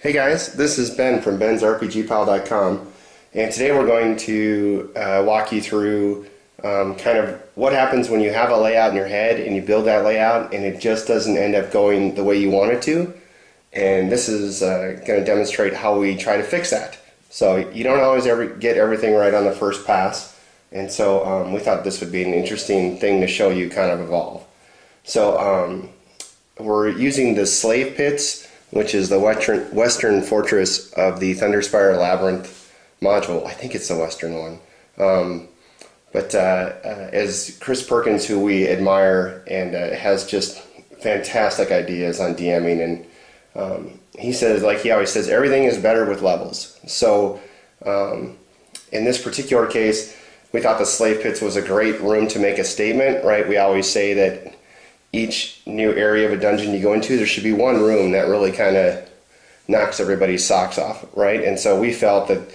Hey guys, this is Ben from bensrpgpal.com, and today we're going to walk you through kind of what happens when you have a layout in your head and you build that layout and it just doesn't end up going the way you want it to. And this is going to demonstrate how we try to fix that. So you don't always get everything right on the first pass, and so we thought this would be an interesting thing to show you kind of evolve. So we're using the slave pits, which is the western fortress of the Thunderspire Labyrinth module. I think it's the western one. But as Chris Perkins, who we admire and has just fantastic ideas on DMing, and he says, like he always says, everything is better with levels. So in this particular case, we thought the slave pits was a great room to make a statement, right? We always say that each new area of a dungeon you go into, there should be one room that really kind of knocks everybody's socks off, right? And so we felt that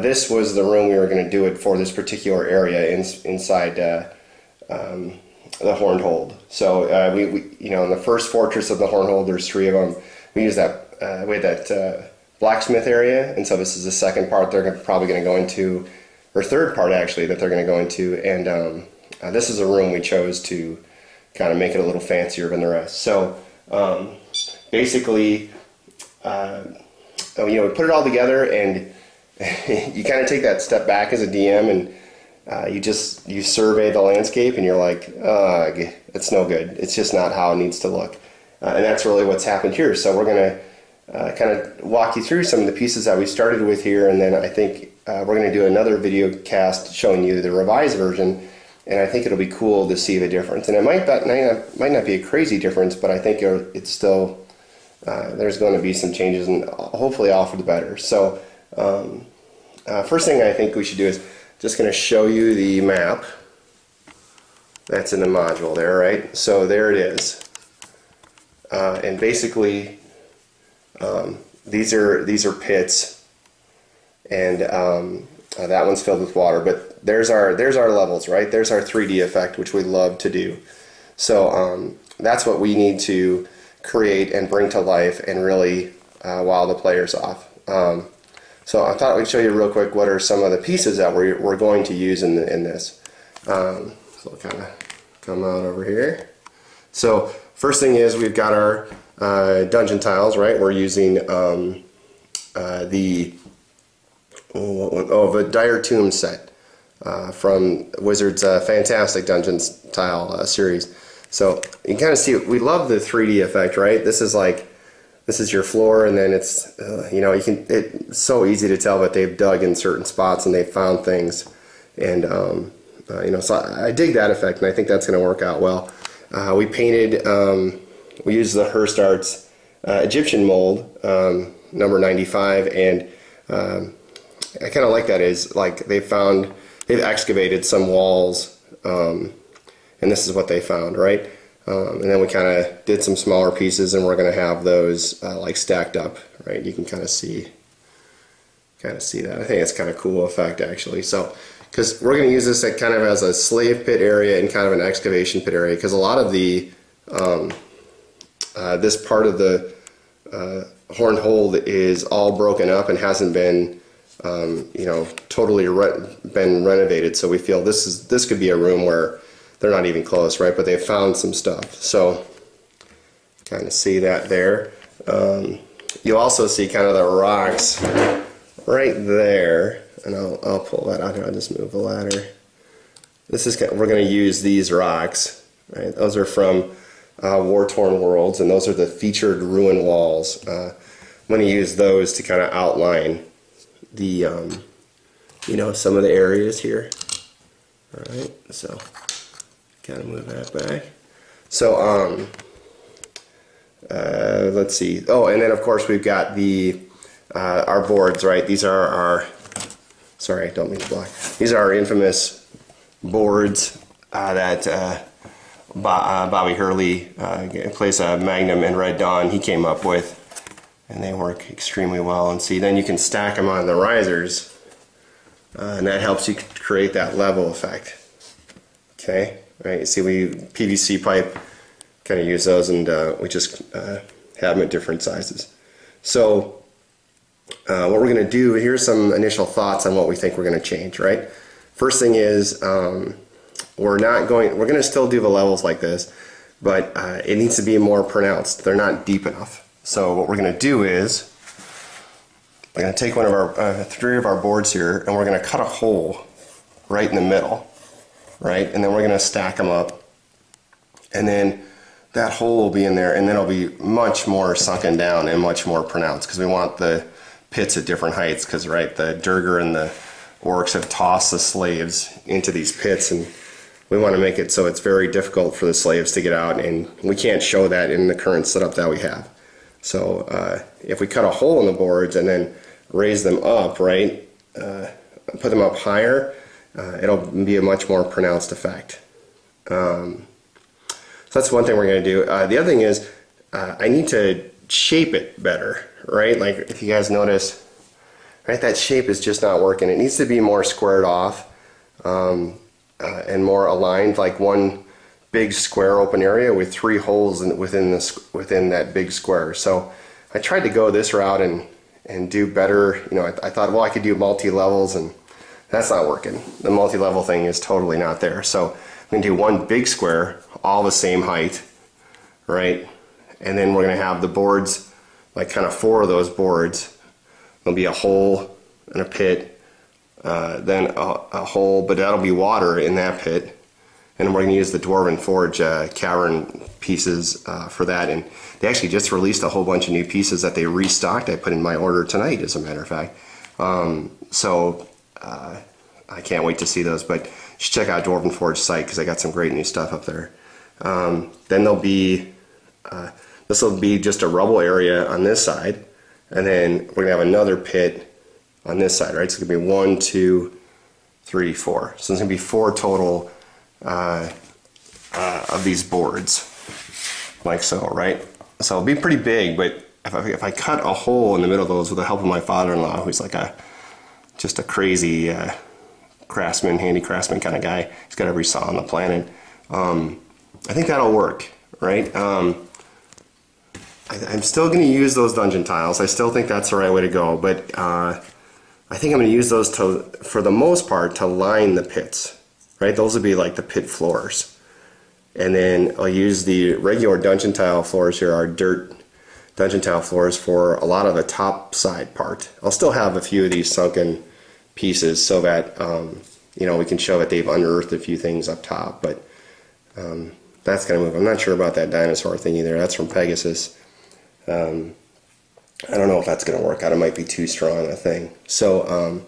this was the room we were going to do it for, this particular area inside the Horned Hold. So we you know, in the first fortress of the Horned Hold, there's 3 of them. We use that we had that blacksmith area, and so this is the second part they're probably going to go into, or third part actually that they're going to go into, and this is a room we chose to kind of make it a little fancier than the rest. So basically, you know, we put it all together, and you kind of take that step back as a DM, and you survey the landscape, and you're like, ugh, it's no good. It's just not how it needs to look. And that's really what's happened here. So we're going to kind of walk you through some of the pieces that we started with here, and then I think we're going to do another video cast showing you the revised version. And I think it'll be cool to see the difference. And it might not be a crazy difference, but I think it's still, there's going to be some changes, and hopefully all for the better. So first thing I think we should do is just going to show you the map that's in the module there, right? So there it is. And basically these are pits, and that one's filled with water, but there's our levels, right? There's our 3D effect, which we love to do. So that's what we need to create and bring to life and really wow the players off. So I thought we'd show you real quick what are some of the pieces that we're going to use in this. So I'll kind of come out over here. So first thing is we've got our dungeon tiles, right? We're using the Dire Tomb set from Wizards' fantastic Dungeons tile series. So you can kind of see, we love the 3D effect, right? This is your floor, and then it's you know, it's so easy to tell that they've dug in certain spots and they've found things, and you know, so I dig that effect, and I think that's going to work out well. We painted, we used the Hearst Arts Egyptian mold, number 95, and I kind of like that. Is like they've excavated some walls, and this is what they found, right? And then we kind of did some smaller pieces, and we're going to have those like stacked up, right? You can kind of see that. I think it's kind of cool effect actually. So because we're going to use this kind of as a slave pit area and kind of an excavation pit area, because a lot of the this part of the Horned Hold is all broken up and hasn't been you know, totally been renovated. So we feel this could be a room where they're not even close, right? But they found some stuff. So kind of see that there. You'll also see kind of the rocks right there, and I'll pull that out here. I'll just move the ladder. This is we're going to use these rocks, right? Those are from War-Torn Worlds, and those are the featured ruin walls. I'm going to use those to kind of outline the you know, some of the areas here. All right, so kind of move that back. So let's see. Oh, and then of course we've got the our boards, right? These are our, sorry, don't mean to block. These are our infamous boards that Bobby Hurley plays Magnum and Red Dawn. He came up with, and they work extremely well. And see, then you can stack them on the risers, and that helps you create that level effect. Okay, right? You see, we PVC pipe, kind of use those, and we just have them at different sizes. So what we're going to do, here's some initial thoughts on what we think we're going to change, right? First thing is, we're going to still do the levels like this, but it needs to be more pronounced. They're not deep enough. So what we're going to do is, we're going to take one of our, 3 of our boards here, and we're going to cut a hole right in the middle, right? And then we're going to stack them up, and then that hole will be in there, and then it'll be much more sunken down and much more pronounced, because we want the pits at different heights, because right, the Durger and the orcs have tossed the slaves into these pits, and we want to make it so it's very difficult for the slaves to get out, and we can't show that in the current setup that we have. So if we cut a hole in the boards and then raise them up, right, put them up higher, it'll be a much more pronounced effect. So that's one thing we're going to do. The other thing is, I need to shape it better, right? Like if you guys notice, right, that shape is just not working. It needs to be more squared off and more aligned, like one big square open area with 3 holes within that big square. So I tried to go this route and do better. You know, I thought, well, I could do multi-levels, and that's not working. The multi-level thing is totally not there. So I'm going to do one big square, all the same height, right? And then we're going to have the boards, like kind of 4 of those boards. There'll be a hole and a pit, then a hole, but that'll be water in that pit. And we're going to use the Dwarven Forge cavern pieces for that. And they actually just released a whole bunch of new pieces that they restocked. I put in my order tonight, as a matter of fact. So I can't wait to see those. But you should check out Dwarven Forge site, because I got some great new stuff up there. Then there'll be, this will be just a rubble area on this side. And then we're going to have another pit on this side, right? So it's going to be 1, 2, 3, 4. So there's going to be 4 total of these boards, like so, right? So it'll be pretty big, but if I cut a hole in the middle of those with the help of my father-in-law, who's like just a crazy craftsman, handy craftsman kind of guy, he's got every saw on the planet, I think that'll work, right? I'm still going to use those dungeon tiles. I still think that's the right way to go, but I think I'm going to use those for the most part to line the pits, right? Those will be like the pit floors. And then I'll use the regular dungeon tile floors here, our dirt dungeon tile floors, for a lot of the top side part. I'll still have a few of these sunken pieces so that you know, we can show that they've unearthed a few things up top, but that's going to move. I'm not sure about that dinosaur thing either. That's from Pegasus. I don't know if that's going to work out. It might be too strong a thing. So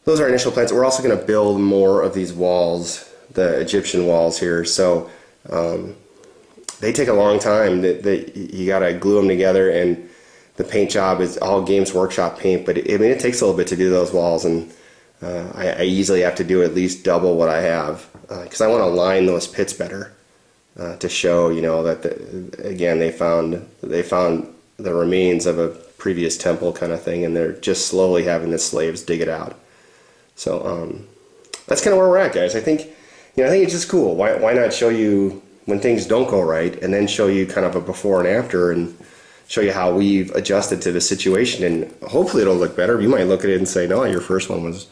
those are our initial plans. We're also going to build more of these walls, the Egyptian walls here. So they take a long time. You got to glue them together, and the paint job is all Games Workshop paint. But I mean, it takes a little bit to do those walls, and I easily have to do at least double what I have, because I want to line those pits better to show, you know, that again they found the remains of a previous temple kind of thing, and they're just slowly having the slaves dig it out. So that's kind of where we're at, guys. I think, you know, I think it's just cool. Why not show you when things don't go right, and then show you kind of a before and after, and show you how we've adjusted to the situation, and hopefully it'll look better. You might look at it and say, no, your first one was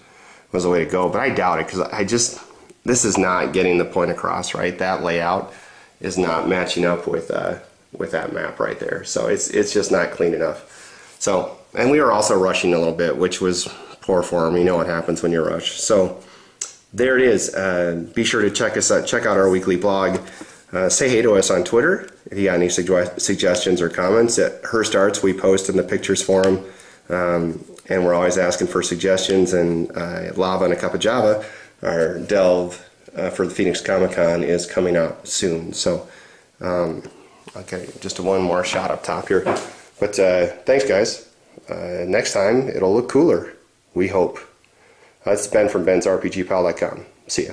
the way to go, but I doubt it, because this is not getting the point across, right? That layout is not matching up with that map right there. So it's just not clean enough. So, and we were also rushing a little bit, which was poor form. You know what happens when you rush. So there it is. Be sure to check out our weekly blog. Say hey to us on Twitter if you got any suggestions or comments. At Hearst Arts, we post in the pictures forum, and we're always asking for suggestions. And Lava and a Cup of Java, our delve for the Phoenix Comic Con, is coming out soon. So, okay, just one more shot up top here. But thanks, guys. Next time, it'll look cooler. We hope. It's Ben from bensrpgpal.com. See ya.